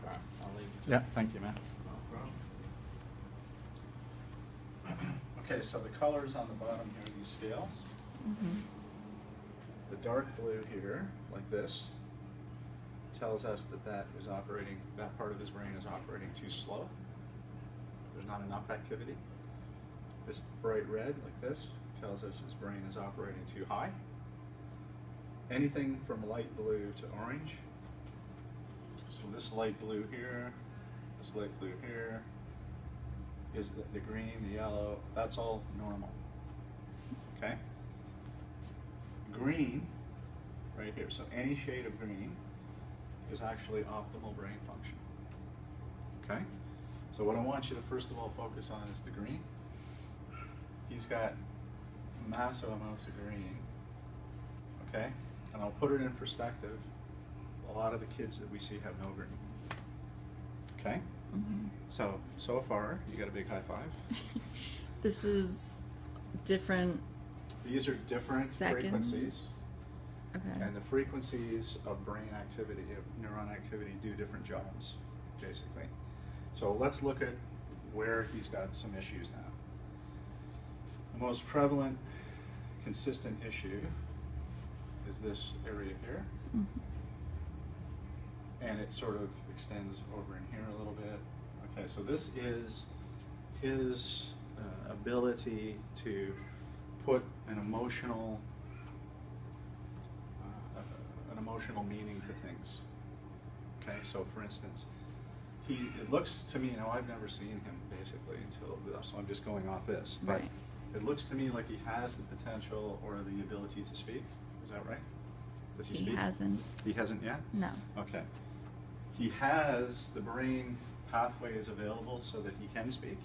I'll leave it. Yeah, thank you, man. No problem. Okay, so the colors on the bottom here, these scales. Mm-hmm. The dark blue here, like this, tells us that that part of his brain is operating too slow. There's not enough activity. This bright red, like this, tells us his brain is operating too high. Anything from light blue to orange. So this light blue here, this light blue here, is the green, the yellow, that's all normal. Okay? Green, right here, so any shade of green is actually optimal brain function. Okay? So what I want you to first of all focus on is the green. He's got massive amounts of green. Okay? And I'll put it in perspective. A lot of the kids that we see have no green. Okay? Mm-hmm. So far, you got a big high five. This is different. These are different seconds. frequencies. Okay. And the frequencies of brain activity, of neuron activity, do different jobs, basically. So let's look at where he's got some issues now. The most prevalent, consistent issue is this area here. Mm-hmm. And it sort of extends over in here a little bit. Okay, so this is his ability to put an emotional meaning to things. Okay, so for instance, it looks to me, now I've never seen him basically until, so I'm just going off this, but Right. it looks to me like he has the potential or the ability to speak. Is that right? Does he speak? He hasn't. He hasn't yet? No. Okay. He has the brain pathways available so that he can speak,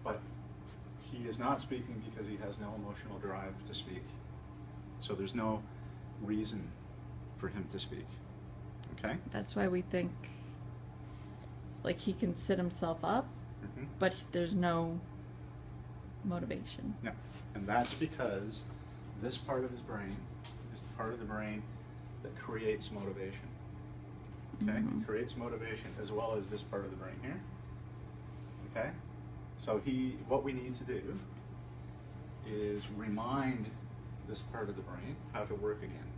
but he is not speaking because he has no emotional drive to speak. So there's no reason for him to speak. Okay? That's why we think like he can sit himself up, Mm-hmm. but there's no motivation. No. And that's because this part of his brain is the part of the brain that creates motivation. Okay? Mhm. It creates motivation as well as this part of the brain here. Okay? So what we need to do is remind this part of the brain how to work again.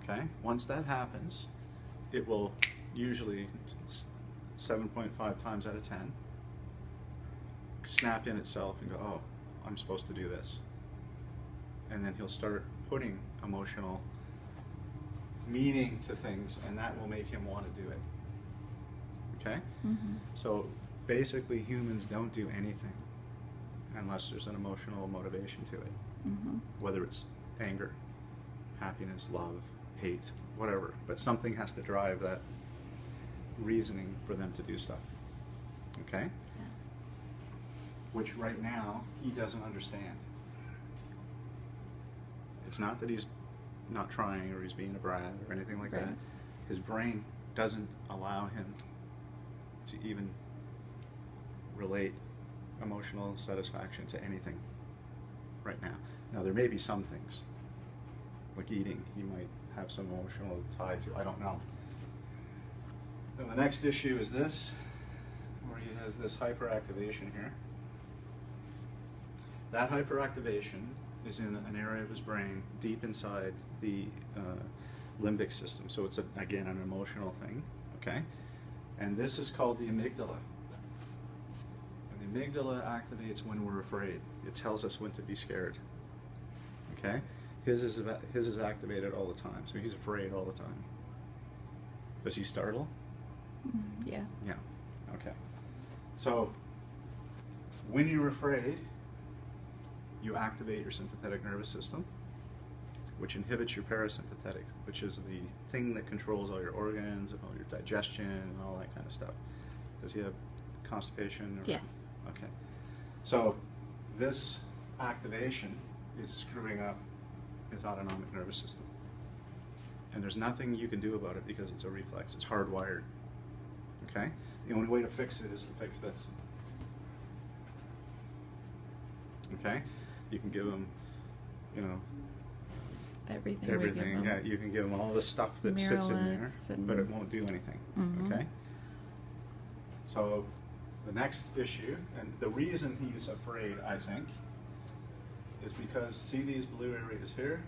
Okay? Once that happens, it will usually 7.5 times out of 10 snap in itself and go, oh, I'm supposed to do this. And then he'll start putting emotional meaning to things, and that will make him want to do it. Okay? Mm-hmm. So basically humans don't do anything unless there's an emotional motivation to it. Mm-hmm. Whether it's anger, happiness, love, hate, whatever. But something has to drive that reasoning for them to do stuff. Okay? Yeah. Which right now he doesn't understand. It's not that he's not trying or he's being a brat or anything like Right. that. His brain doesn't allow him to even relate emotional satisfaction to anything right now. Now there may be some things, like eating, he might have some emotional tie to, I don't know. Then the next issue is this, where he has this hyperactivation here. That hyperactivation is in an area of his brain deep inside the limbic system. So it's, again, an emotional thing, okay? And this is called the amygdala. And the amygdala activates when we're afraid. It tells us when to be scared, okay? His is activated all the time, so he's afraid all the time. Does he startle? Mm, yeah. Yeah, okay. So when you're afraid, you activate your sympathetic nervous system, which inhibits your parasympathetic, which is the thing that controls all your organs and all your digestion and all that kind of stuff. Does he have constipation? Or? Yes. Okay. So this activation is screwing up his autonomic nervous system. And there's nothing you can do about it because it's a reflex. It's hardwired. Okay? The only way to fix it is to fix this. Okay? You can give him, everything. we give everything. them. Yeah, you can give him all the stuff that sits in there, Miralax and- but it won't do anything. Mhm. Okay. So the next issue, and the reason he's afraid, I think, is because see these blue areas here?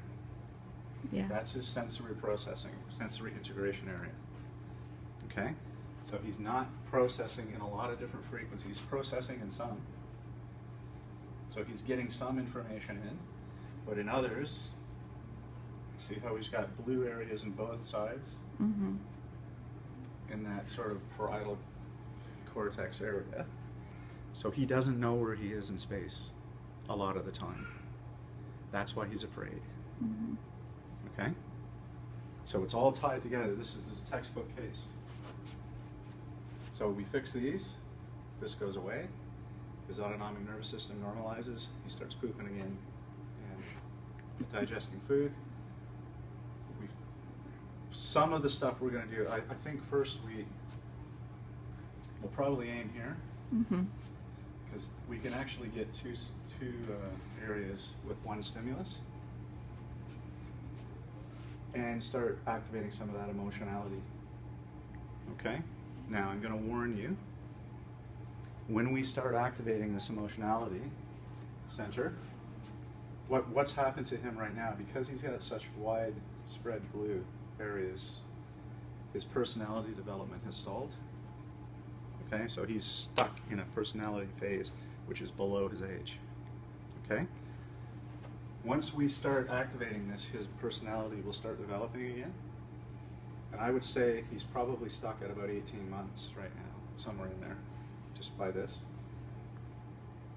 Yeah. That's his sensory processing, sensory integration area. Okay? So he's not processing in a lot of different frequencies. He's processing in some. So he's getting some information in, but in others, see how he's got blue areas in both sides? Mm-hmm. In that sort of parietal cortex area. So he doesn't know where he is in space a lot of the time. That's why he's afraid. Mm-hmm. Okay? So it's all tied together. This is a textbook case. So we fix these, this goes away, his autonomic nervous system normalizes, he starts pooping again and digesting food. Some of the stuff we're going to do, I think first we'll probably aim here, Mm-hmm. because we can actually get two areas with one stimulus and start activating some of that emotionality. Okay? Now I'm going to warn you, when we start activating this emotionality center, what's happened to him right now, because he's got such widespread blue areas, his personality development has stalled. Okay, so he's stuck in a personality phase which is below his age. Okay? Once we start activating this, his personality will start developing again. And I would say he's probably stuck at about 18 months right now, somewhere in there, just by this.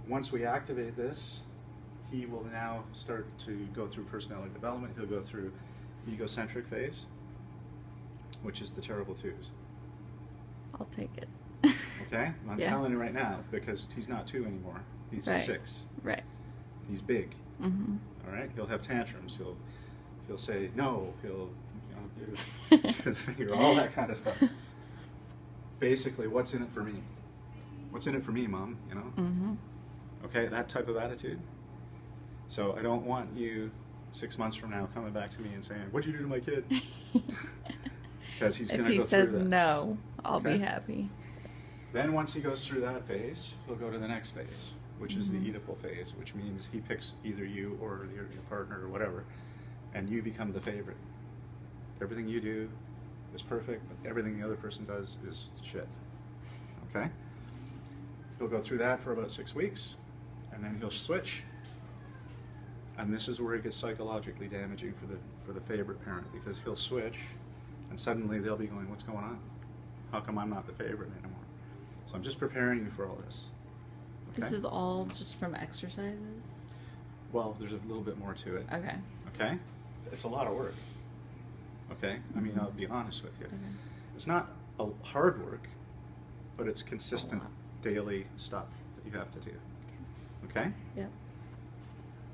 Once we activate this, he will now start to go through personality development. He'll go through egocentric phase, which is the terrible twos. I'll take it. Okay? I'm Yeah. telling you right now, because he's not 2 anymore. He's Right. 6. Right. He's big. Mm-hmm. All right? He'll have tantrums. He'll say no. He'll give the finger, all that kind of stuff. Basically, what's in it for me? What's in it for me, Mom? You know? Mm-hmm. Okay, that type of attitude. So I don't want you 6 months from now coming back to me and saying, "What'd you do to my kid?" Because he's going to go through that. If he says no, I'll Okay. be happy. Then once he goes through that phase, he'll go to the next phase, which is the Mhm. Oedipal phase, which means he picks either you or your partner or whatever, and you become the favorite. Everything you do is perfect, but everything the other person does is shit. Okay? He'll go through that for about 6 weeks, and then he'll switch. And this is where it gets psychologically damaging for the favorite parent, because he'll switch, and suddenly they'll be going, "What's going on? How come I'm not the favorite anymore?" So I'm just preparing you for all this. Okay? This is all just from exercises? Well, there's a little bit more to it. Okay. Okay? It's a lot of work. Okay? I mean, Mhm. I'll be honest with you. Okay. It's not a hard work, but it's consistent lot. daily stuff that you have to do. Okay? Yep.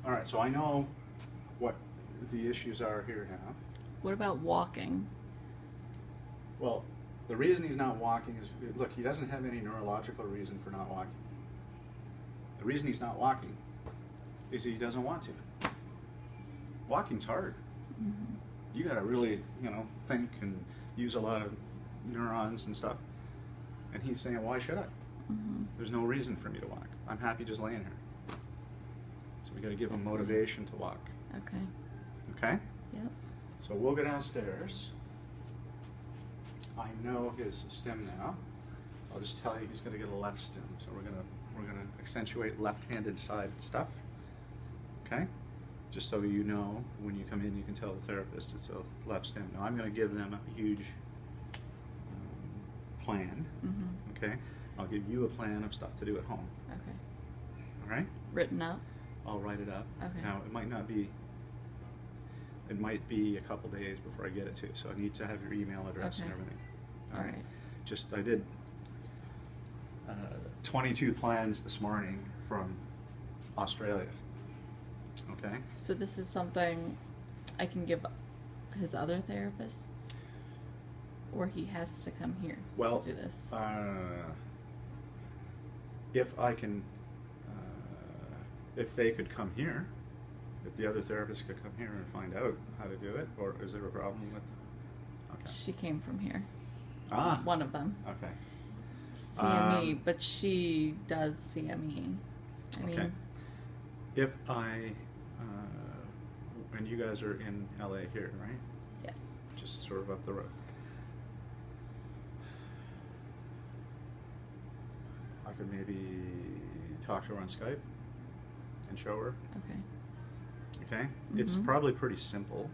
All right, so I know what the issues are here now. What about walking? Well, the reason he's not walking is, look, he doesn't have any neurological reason for not walking. The reason he's not walking is he doesn't want to. Walking's hard. Mm-hmm. You gotta really, think and use a lot of neurons and stuff. And he's saying, why should I? Mm-hmm. There's no reason for me to walk. I'm happy just laying here. So we gotta give him motivation to walk. Okay. Okay? Yep. So we'll go downstairs. I know his stem now. I'll just tell you he's gonna get a left stem. So we're gonna accentuate left-handed side stuff. Okay? Just so you know, when you come in, you can tell the therapist it's a left stem. Now I'm gonna give them a huge plan. Mm-hmm. Okay? I'll give you a plan of stuff to do at home. Okay. All right? Written up? I'll write it up. Okay. Now, it might be a couple days before I get it to you, so I need to have your email address and Okay. everything. All right. Just, I did 22 plans this morning from Australia. Okay? So this is something I can give his other therapists? Or he has to come here Well, to do this? If I can, if they could come here, if the other therapist could come here and find out how to do it, or is there a problem with? Okay. She came from here. Ah. One of them. Okay. CME, but she does CME. I mean, Okay. If I, and you guys are in LA here, right? yes. Just sort of up the road. I could maybe talk to her on Skype and show her. Okay. Okay? It's Mhm. probably pretty simple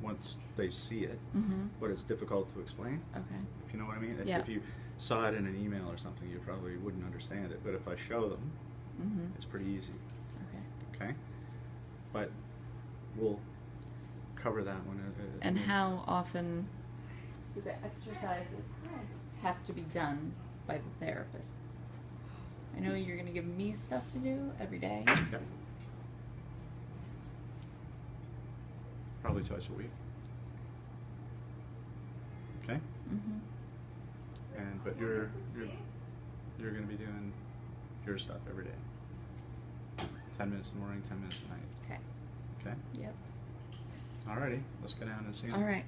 once they see it, Mhm. but it's difficult to explain, Okay. if you know what I mean. Yeah. If you saw it in an email or something, you probably wouldn't understand it, but if I show them, Mhm. it's pretty easy. Okay. Okay? But we'll cover that one. And how often do the exercises have to be done by the therapists? I know you're going to give me stuff to do every day. Yeah. Probably twice a week. Okay? Mhm. But you're going to be doing your stuff every day. 10 minutes in the morning, 10 minutes at night. Okay. Okay? Yep. Alrighty, let's go down and see 'em. All right.